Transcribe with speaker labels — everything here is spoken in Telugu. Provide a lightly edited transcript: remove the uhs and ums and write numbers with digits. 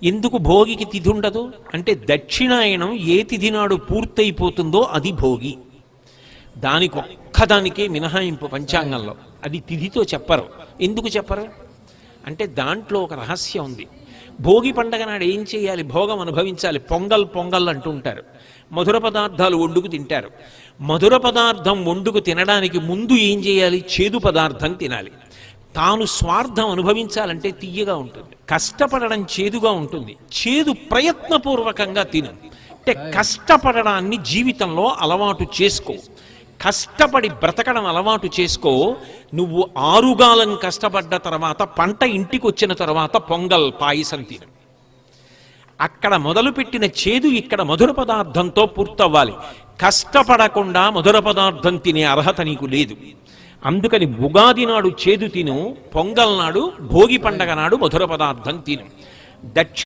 Speaker 1: ఎందుకు భోగికి తిథి ఉండదు అంటే దక్షిణాయనం ఏ తిథి నాడు పూర్తయిపోతుందో అది భోగి. దానికి ఒక్కదానికే మినహాయింపు పంచాంగంలో, అది తిథితో చెప్పరు. ఎందుకు చెప్పరు అంటే దాంట్లో ఒక రహస్యం ఉంది. భోగి పండగ నాడు ఏం చేయాలి? భోగం అనుభవించాలి. పొంగల్ పొంగల్ అంటూ ఉంటారు. మధుర పదార్థాలు వండుకు తింటారు. మధుర పదార్థం వండుకు తినడానికి ముందు ఏం చేయాలి? చేదు పదార్థం తినాలి. తాను స్వార్థం అనుభవించాలంటే తియ్యగా ఉంటుంది, కష్టపడడం చేదుగా ఉంటుంది. చేదు ప్రయత్నపూర్వకంగా తిను. అంటే కష్టపడడాన్ని జీవితంలో అలవాటు చేసుకో. కష్టపడి బ్రతకడం అలవాటు చేసుకో. నువ్వు ఆరుగాలం కష్టపడ్డ తర్వాత పంట ఇంటికి వచ్చిన తర్వాత పొంగల్ పాయసం తిను. అక్కడ మొదలుపెట్టిన చేదు ఇక్కడ మధుర పదార్థంతో పూర్తవ్వాలి. కష్టపడకుండా మధుర పదార్థం తినే అర్హత నీకు లేదు. అందుకని ఉగాది నాడు చేదు తిను, పొంగల్ నాడు భోగి పండగ నాడు మధుర పదార్థం తిను.